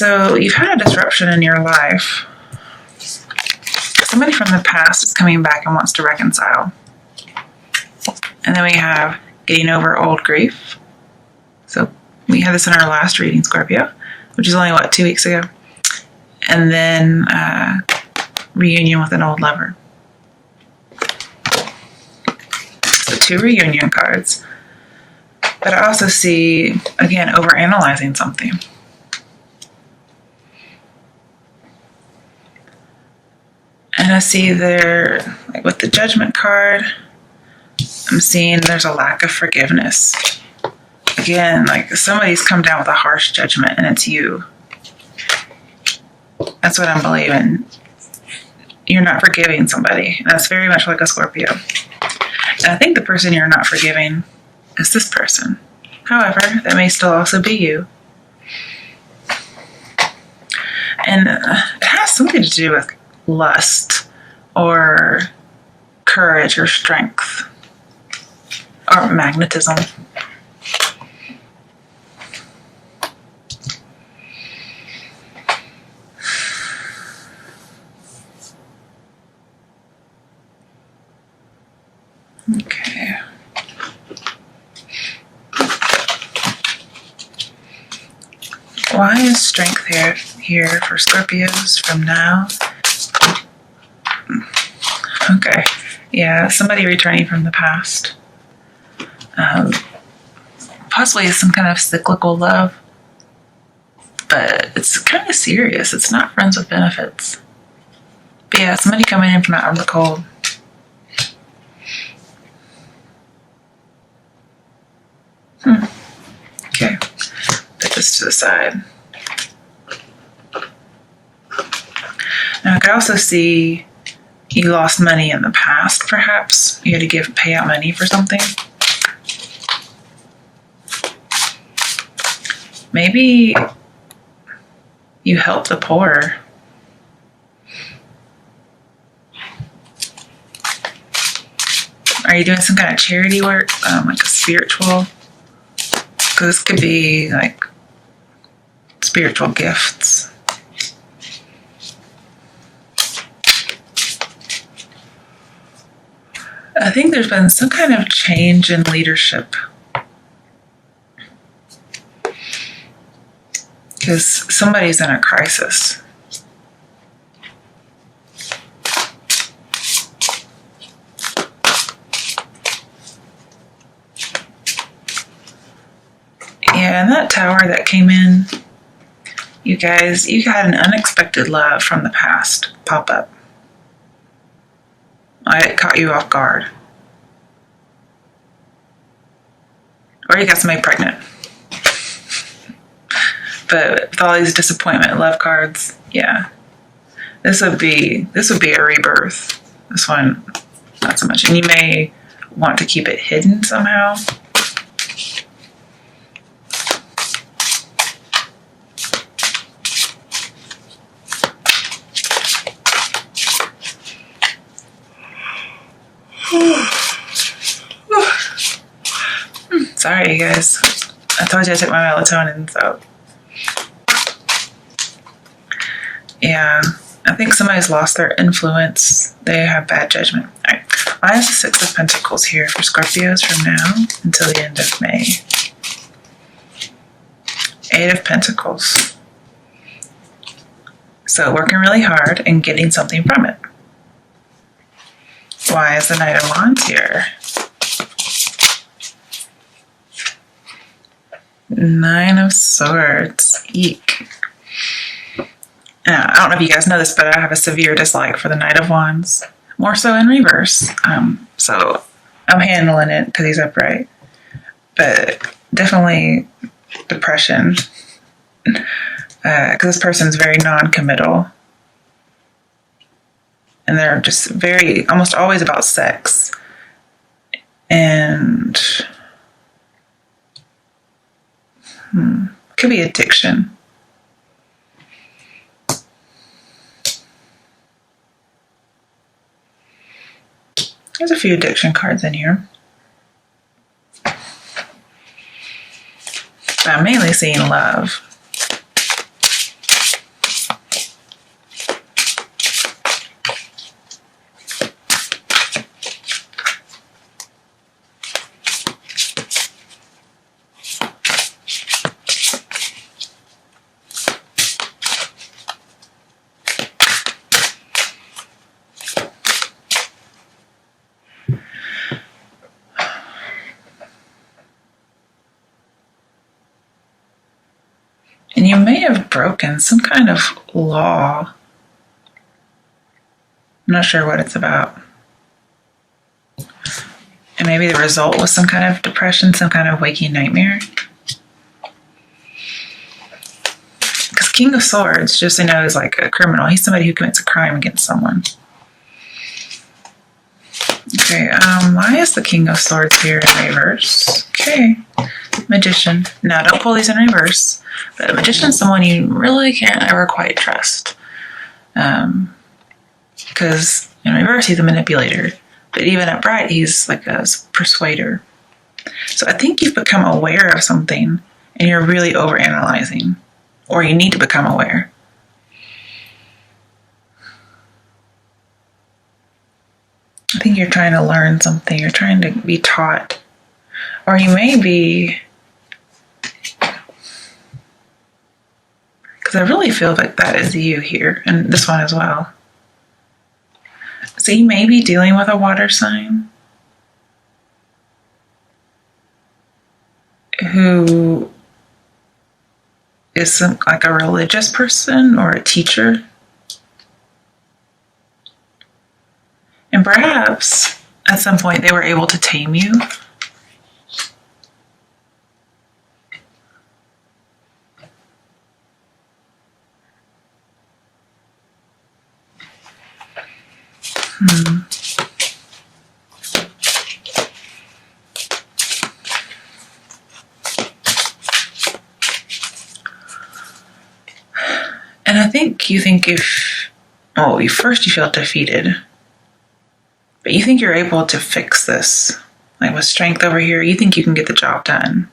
So you've had a disruption in your life. Somebody from the past is coming back and wants to reconcile. And then we have getting over old grief. So we had this in our last reading, Scorpio, which is only, 2 weeks ago. And then reunion with an old lover. So 2 reunion cards. But I also see, again, overanalyzing something. And I see there, like with the Judgment card, I'm seeing there's a lack of forgiveness. Again, like somebody's come down with a harsh judgment and it's you. That's what I'm believing. You're not forgiving somebody. And that's very much like a Scorpio. And I think the person you're not forgiving is this person. However, that may still also be you. And it has something to do with lust or courage or strength or magnetism. Okay. Why is strength here for Scorpios from now? Okay. Yeah, somebody returning from the past. Possibly some kind of cyclical love. But it's kind of serious. It's not friends with benefits. But yeah, somebody coming in from out of the cold. Okay. Put this to the side. Now I could also see you lost money in the past, perhaps. You had to pay out money for something. Maybe you help the poor. Are you doing some kind of charity work, like a spiritual? Because this could be like spiritual gifts. I think there's been some kind of change in leadership. Because somebody's in a crisis. Yeah, and that tower that came in, you guys, you had an unexpected love from the past pop up. It caught you off guard. Or you got somebody pregnant. But with all these disappointment love cards, yeah. This would be a rebirth. This one, not so much. And you may want to keep it hidden somehow. Sorry, you guys. I told you I took my melatonin, so. Yeah, I think somebody's lost their influence. They have bad judgment. All right. Why is the 6 of Pentacles here for Scorpios from now until the end of May? 8 of Pentacles. So working really hard and getting something from it. Why is the Knight of Wands here? 9 of Swords. Eek. I don't know if you guys know this, but I have a severe dislike for the Knight of Wands. More so in reverse. So I'm handling it because he's upright. But definitely depression. Because this person's very non-committal. And they're just almost always about sex. And could be addiction. There's a few addiction cards in here. But I'm mainly seeing love. And you may have broken some kind of law. I'm not sure what it's about. And maybe the result was some kind of depression, some kind of waking nightmare. Because King of Swords, just so you know, is like a criminal. He's somebody who commits a crime against someone. Okay, why is the King of Swords here in reverse? Okay, Magician. Now, don't pull these in reverse. But a Magician is someone you really can't ever quite trust. Because in reverse, he's a manipulator. But even upright, he's like a persuader. So I think you've become aware of something and you're really overanalyzing. Or you need to become aware. I think you're trying to learn something. You're trying to be taught. Or you may be... Because I really feel like that is you here. And this one as well. So you may be dealing with a water sign who is like a religious person or a teacher. And perhaps at some point they were able to tame you. And I think you think first you felt defeated, but you think you're able to fix this. Like with strength over here, you think you can get the job done.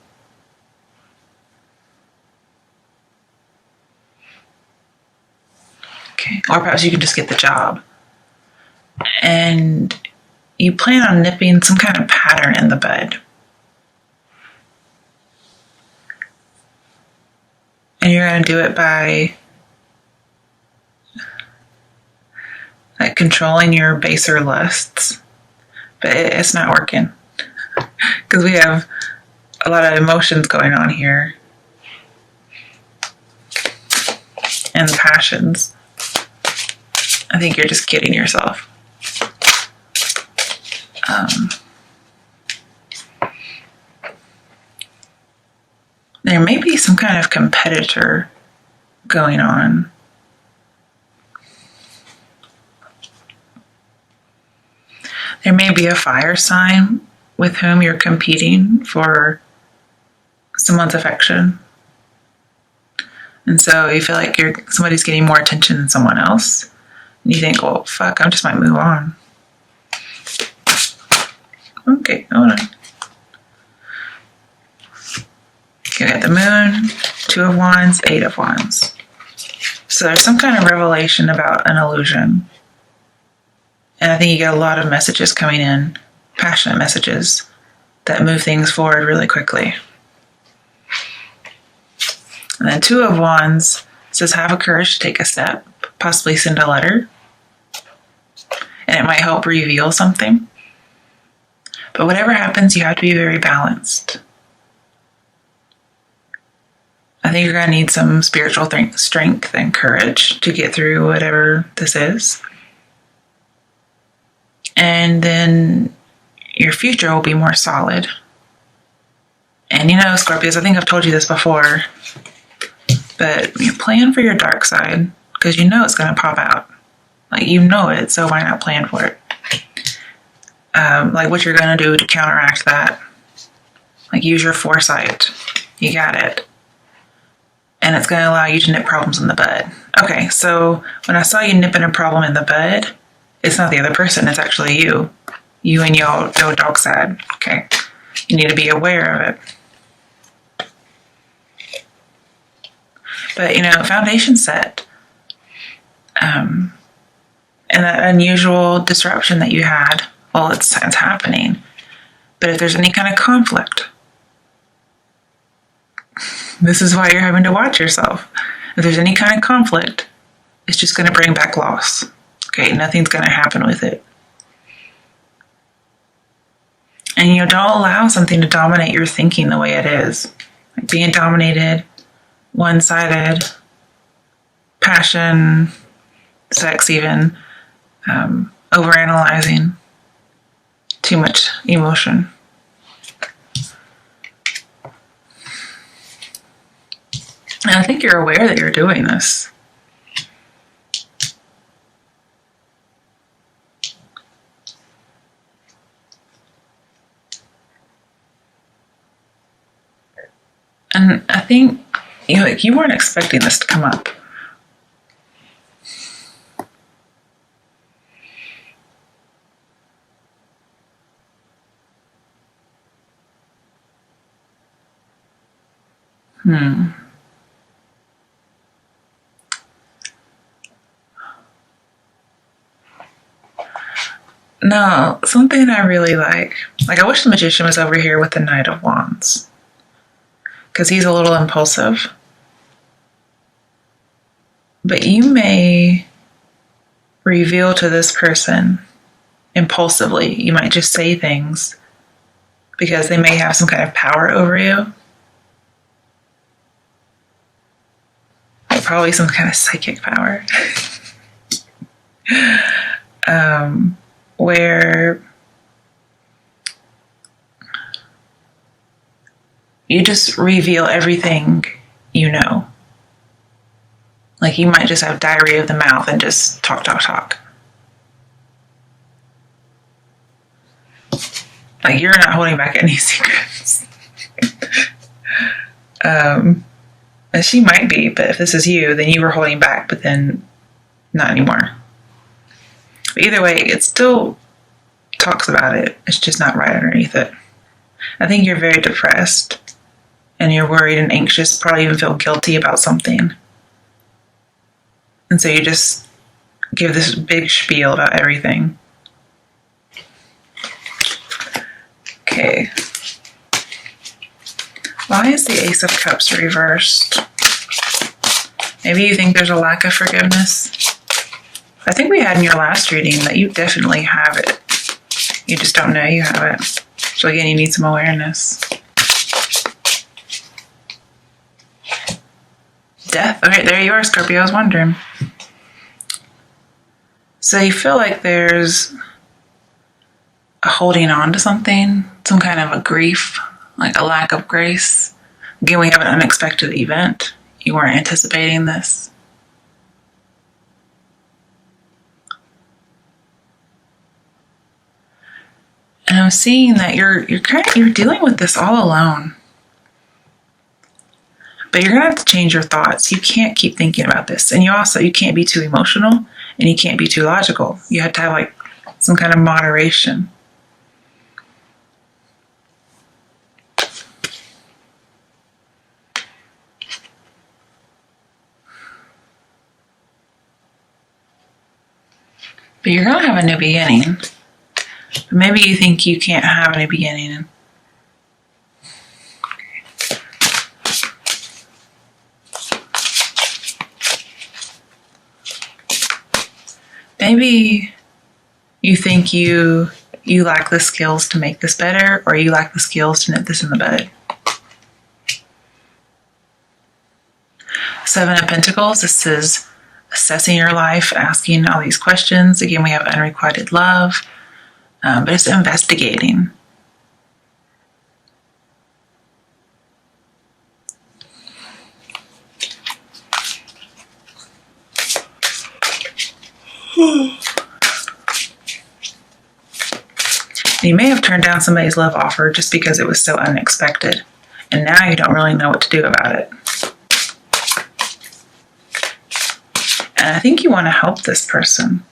Okay, or perhaps you can just get the job. And you plan on nipping some kind of pattern in the bud. And you're going to do it by like controlling your baser lusts. But it's not working. Because we have a lot of emotions going on here. And passions. I think you're just kidding yourself. There may be some kind of competitor going on. There may be a fire sign with whom you're competing for someone's affection. And so you feel like somebody's getting more attention than someone else. And you think, well, fuck, I just might move on. Okay, hold on. Okay, we got the Moon, 2 of Wands, 8 of Wands. So there's some kind of revelation about an illusion. And I think you get a lot of messages coming in, passionate messages, that move things forward really quickly. And then 2 of Wands says have a courage to take a step, possibly send a letter. And it might help reveal something. But whatever happens, you have to be very balanced. I think you're going to need some spiritual strength and courage to get through whatever this is. And then your future will be more solid. And you know, Scorpios, I think I've told you this before, but you plan for your dark side because you know it's going to pop out. Like, you know it, so why not plan for it? Like what you're going to do to counteract that. Like, use your foresight. You got it. And it's going to allow you to nip problems in the bud. Okay, so when I saw you nipping a problem in the bud, it's not the other person, it's actually you. You and your dog side. Okay. You need to be aware of it. But, you know, foundation set. And that unusual disruption that you had, well, it's happening. But if there's any kind of conflict, this is why you're having to watch yourself. If there's any kind of conflict, it's just going to bring back loss. Okay, nothing's going to happen with it. And you don't allow something to dominate your thinking the way it is. Like being dominated one-sided passion, sex even, overanalyzing, too much emotion. And I think you're aware that you're doing this. And I think you weren't expecting this to come up. No, something I really like I wish the Magician was over here with the Knight of Wands, because he's a little impulsive. But you may reveal to this person impulsively. You might just say things because they may have some kind of power over you. Like probably some kind of psychic power. Where you just reveal everything you know. Like you might just have diarrhea of the mouth and just talk. Like you're not holding back any secrets. And she might be, but if this is you, then you were holding back, but then not anymore. But either way, it still talks about it. It's just not right underneath it. I think you're very depressed and you're worried and anxious, probably even feel guilty about something. And so you just give this big spiel about everything. Okay. Why is the Ace of Cups reversed? Maybe you think there's a lack of forgiveness. I think we had in your last reading that you definitely have it. You just don't know you have it. So again, you need some awareness. Death. Okay, there you are, Scorpio. I was wondering. So you feel like there's a holding on to something, some kind of a grief, like a lack of grace. Again, we have an unexpected event. You weren't anticipating this. And I'm seeing that you're dealing with this all alone. But you're gonna have to change your thoughts. You can't keep thinking about this. And you can't be too emotional and you can't be too logical. You have to have like some kind of moderation. But you're gonna have a new beginning. But maybe you think you can't have a new beginning. Maybe you think you lack the skills to make this better, or you lack the skills to nip this in the bud. Seven of Pentacles, this is assessing your life, asking all these questions. Again, we have unrequited love, but it's investigating. You may have turned down somebody's love offer just because it was so unexpected, and now you don't really know what to do about it. And I think you want to help this person,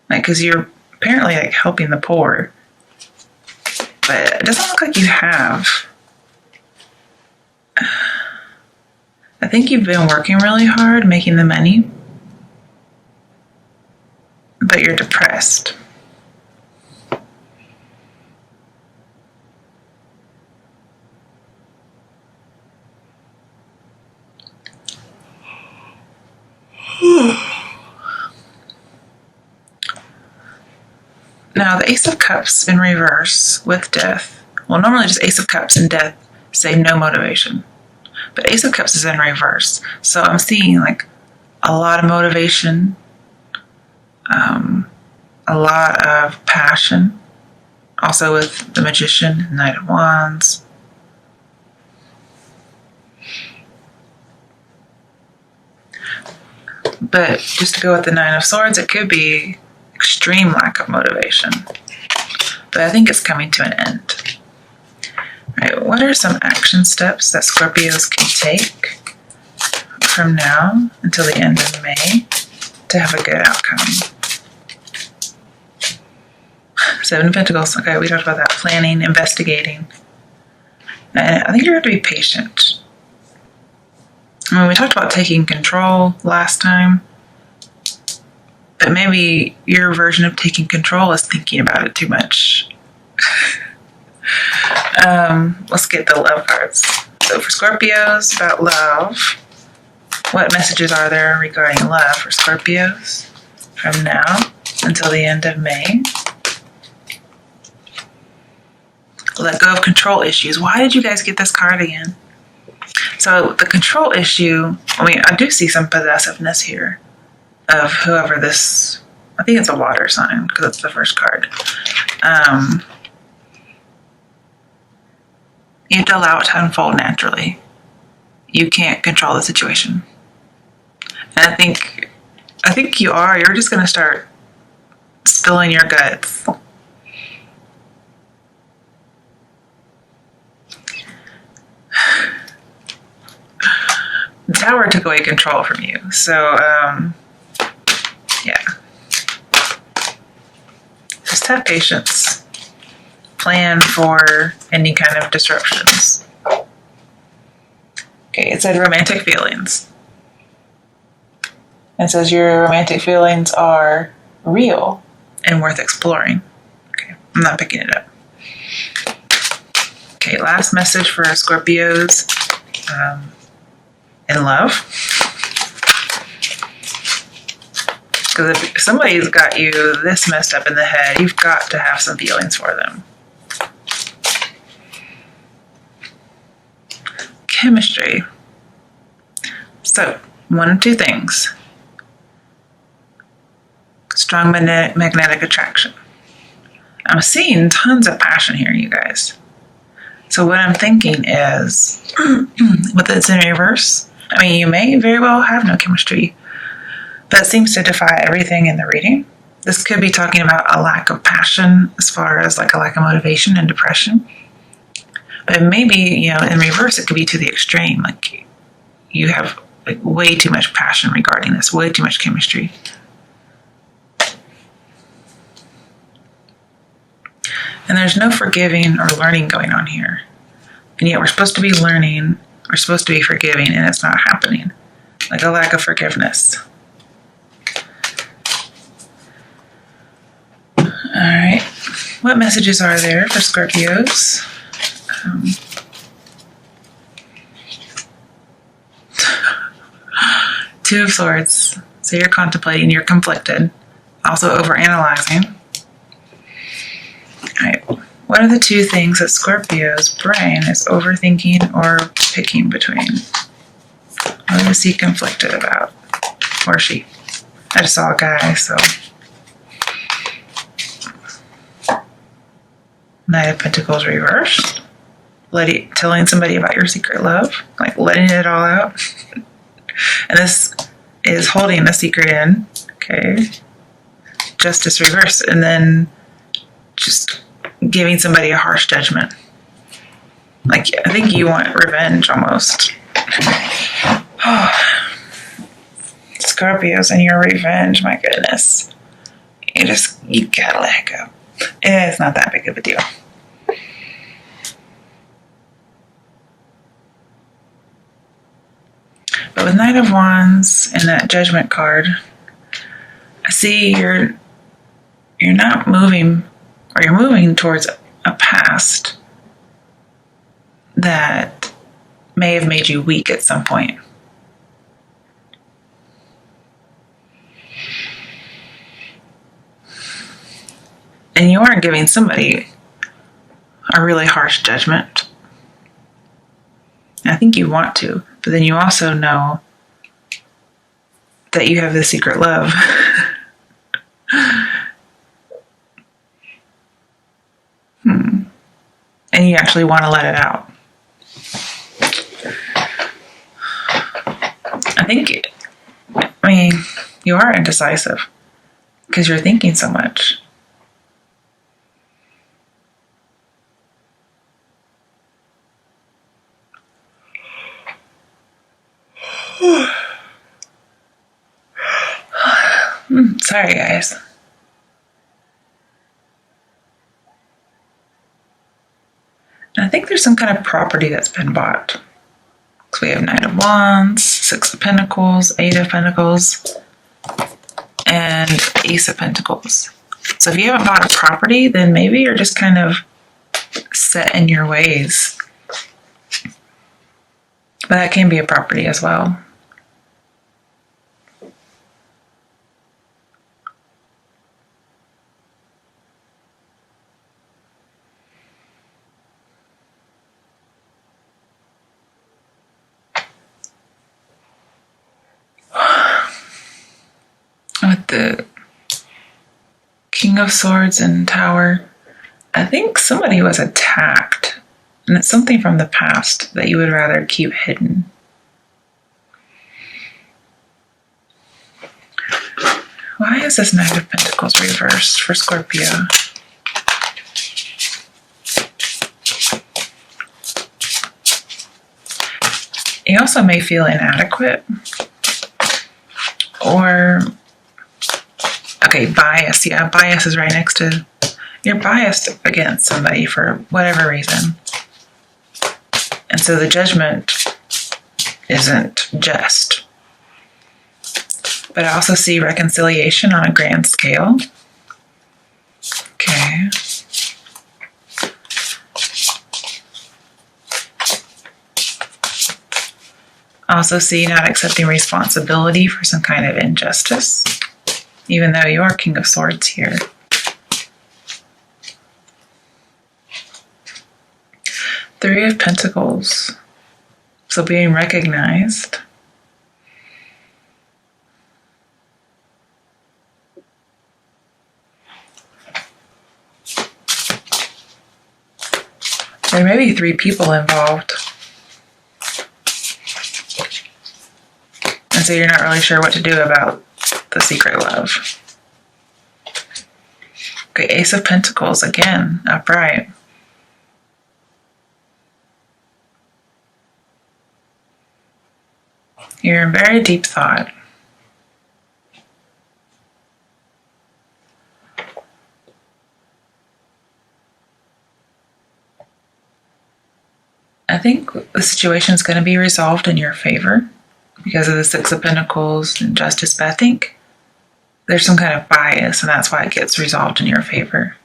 like, because you're apparently like helping the poor, but it doesn't look like you have. I think you've been working really hard, making the money, but you're depressed. Now, the Ace of Cups in reverse with death. Well, normally just Ace of Cups and death say no motivation. But Ace of Cups is in reverse. So I'm seeing like a lot of motivation, a lot of passion. Also with the Magician, Knight of Wands. But just to go with the Nine of Swords, it could be extreme lack of motivation. But I think it's coming to an end. Right, what are some action steps that Scorpios can take from now until the end of May to have a good outcome? Seven of Pentacles. Okay, we talked about that. Planning, investigating. And I think you're going to be patient. I mean, we talked about taking control last time. But maybe your version of taking control is thinking about it too much. Let's get the love cards. So for Scorpios, about love, what messages are there regarding love for Scorpios from now until the end of May? Let go of control issues. Why did you guys get this card again? So the control issue, I mean, I do see some possessiveness here of whoever this, I think it's a water sign because it's the first card. You have to allow it to unfold naturally. You can't control the situation. And I think you are. You're just going to start spilling your guts. The Tower took away control from you. So, yeah. Just have patience. Plan for any kind of disruptions. Okay, it said romantic feelings. It says your romantic feelings are real and worth exploring. Okay, I'm not picking it up. Okay, last message for Scorpios in love. Because if somebody's got you this messed up in the head, you've got to have some feelings for them. Chemistry. So, one of two things. Strong magnetic attraction. I'm seeing tons of passion here, you guys. So what I'm thinking is, with it's in reverse, I mean, you may very well have no chemistry. That seems to defy everything in the reading. This could be talking about a lack of passion as far as like a lack of motivation and depression. But maybe, you know, in reverse, it could be to the extreme. Like you have like way too much passion regarding this, way too much chemistry. And there's no forgiving or learning going on here. And yet we're supposed to be learning, we're supposed to be forgiving, and it's not happening. Like a lack of forgiveness. Alright. What messages are there for Scorpios? Two of Swords. So you're contemplating, you're conflicted. Also overanalyzing. Alright. What are the two things that Scorpio's brain is overthinking or picking between? What is he conflicted about? Or she? I just saw a guy, so. Knight of Pentacles reversed. Telling somebody about your secret love. Like letting it all out. And this is holding the secret in. Okay. Justice reversed. And then just giving somebody a harsh judgment. Like, I think you want revenge almost. Scorpios and your revenge, my goodness. You gotta let it go. It's not that big of a deal. But with Knight of Wands and that Judgment card, I see you're not moving, or you're moving towards a past that may have made you weak at some point. And you are giving somebody a really harsh judgment. I think you want to, but then you also know that you have this secret love. And you actually want to let it out. I mean, you are indecisive because you're thinking so much. Sorry, guys. I think there's some kind of property that's been bought. So we have Knight of Wands, Six of Pentacles, Eight of Pentacles, and Ace of Pentacles. So if you haven't bought a property, then maybe you're just kind of set in your ways. But that can be a property as well. With the King of Swords and Tower, I think somebody was attacked, and it's something from the past that you would rather keep hidden. Why is this Knight of Pentacles reversed for Scorpio? You also may feel inadequate or bias. Yeah, bias is right next to, you're biased against somebody for whatever reason. And so the judgment isn't just. But I also see reconciliation on a grand scale. Okay. I also see not accepting responsibility for some kind of injustice, even though you are King of Swords here. Three of Pentacles. So being recognized. There may be three people involved. And so you're not really sure what to do about the secret love. Okay, Ace of Pentacles again, upright. You're in very deep thought. I think the situation is going to be resolved in your favor because of the Six of Pentacles and Justice, but I think there's some kind of bias, and that's why it gets resolved in your favor.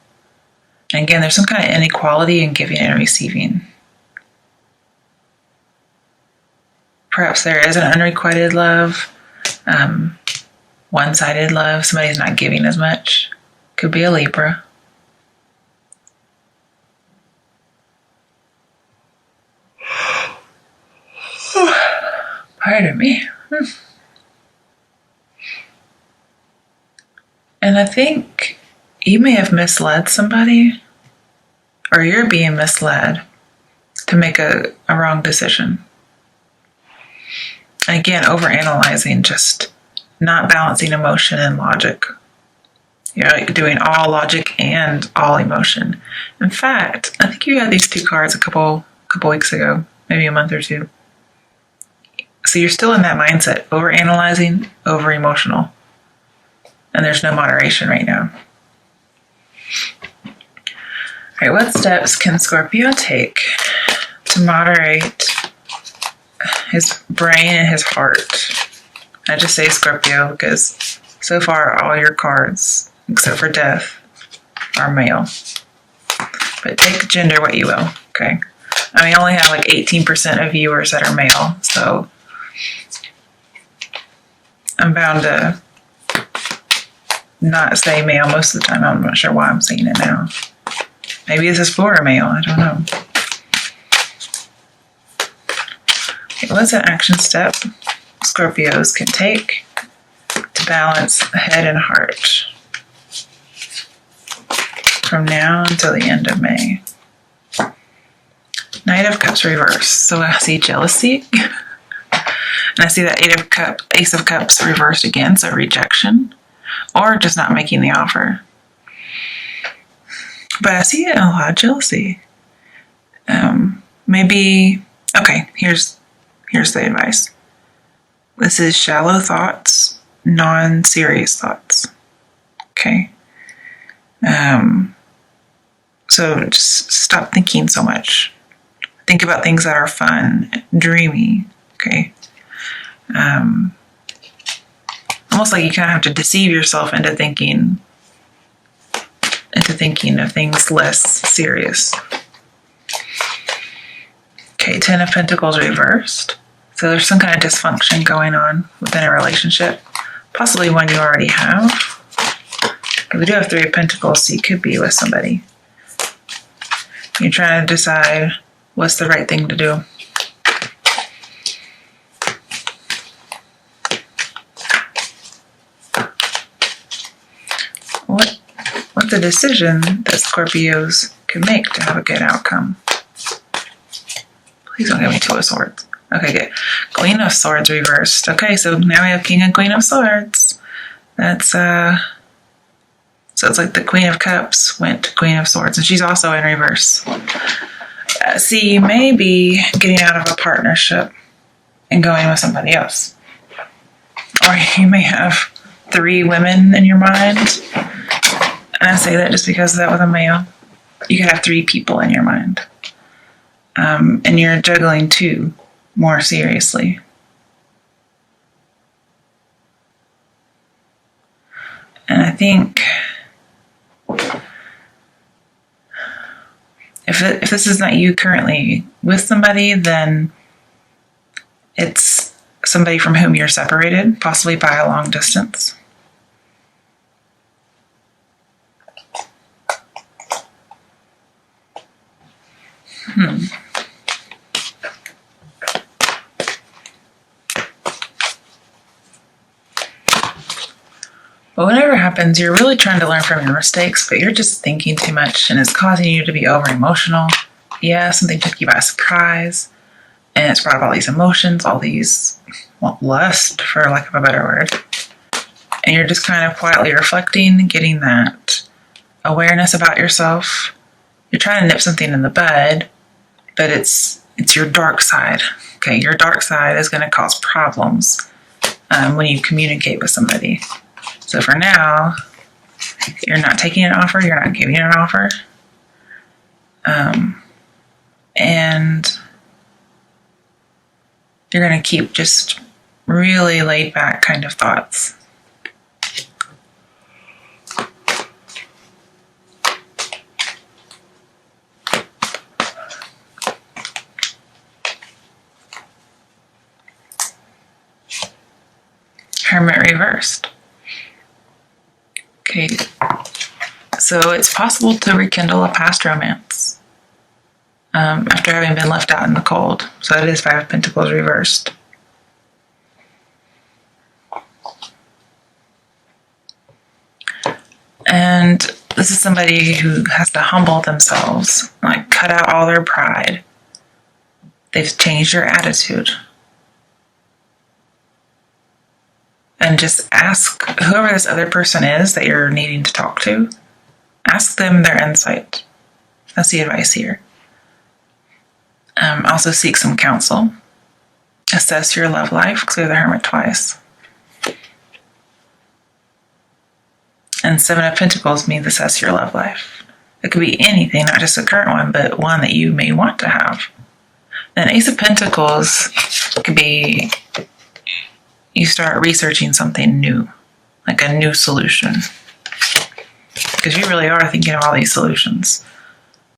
And again, there's some kind of inequality in giving and receiving. Perhaps there is an unrequited love, one-sided love. Somebody's not giving as much. Could be a Libra. Pardon me. And I think you may have misled somebody, or you're being misled to make a wrong decision. And again, overanalyzing, just not balancing emotion and logic. You're like doing all logic and all emotion. In fact, I think you had these two cards a couple weeks ago, maybe a month or two. So you're still in that mindset, overanalyzing, over-emotional. And there's no moderation right now. All right, what steps can Scorpio take to moderate his brain and his heart? I just say Scorpio because so far all your cards, except for Death, are male. But take gender what you will, okay? I mean, I only have like 18% of viewers that are male, so I'm bound to not say male most of the time. I'm not sure why I'm saying it now. Maybe this is for a male, I don't know. what's an action step Scorpios can take to balance head and heart from now until the end of May? Knight of Cups reversed. So I see jealousy. And I see that Ace of Cups reversed again, so rejection. Or just not making the offer. But I see a lot of jealousy. Maybe, okay, here's the advice. This is shallow thoughts, non-serious thoughts. Okay? So just stop thinking so much. Think about things that are fun, dreamy. Okay? Almost like you kind of have to deceive yourself into thinking of things less serious. Okay, 10 of Pentacles reversed. So there's some kind of dysfunction going on within a relationship, possibly one you already have. We do have 3 of Pentacles, so you could be with somebody. You're trying to decide what's the right thing to do. What's the decision that Scorpios can make to have a good outcome? Please don't give me 2 of Swords. Okay, good. Queen of Swords reversed. Okay, so now we have King and Queen of Swords. That's, so it's like the Queen of Cups went to Queen of Swords, and she's also in reverse. See, you may be getting out of a partnership and going with somebody else. Or you may have 3 women in your mind. And I say that just because of that with a male. You could have 3 people in your mind. And you're juggling 2 more seriously. And I think if this is not you currently with somebody, then it's somebody from whom you're separated, possibly by a long distance. But whatever happens, you're really trying to learn from your mistakes, but you're just thinking too much and it's causing you to be over-emotional. Yeah, something took you by surprise, and it's brought up all these emotions, all these, lust, for lack of a better word. And you're just kind of quietly reflecting, getting that awareness about yourself. You're trying to nip something in the bud, but it's your dark side. Okay, your dark side is going to cause problems when you communicate with somebody. So for now, you're not taking an offer, you're not giving an offer. And you're going to keep just really laid back kind of thoughts. Hermit reversed. Okay, so it's possible to rekindle a past romance after having been left out in the cold. So it is 5 of Pentacles reversed. And this is somebody who has to humble themselves, like cut out all their pride. They've changed their attitude. And just ask whoever this other person is that you're needing to talk to, ask them their insight. That's the advice here. Also seek some counsel. Assess your love life, because we have the Hermit twice. And 7 of Pentacles means assess your love life. It could be anything, not just a current one, but one that you may want to have. Then Ace of Pentacles could be you start researching something new, like a new solution. Because you really are thinking of all these solutions.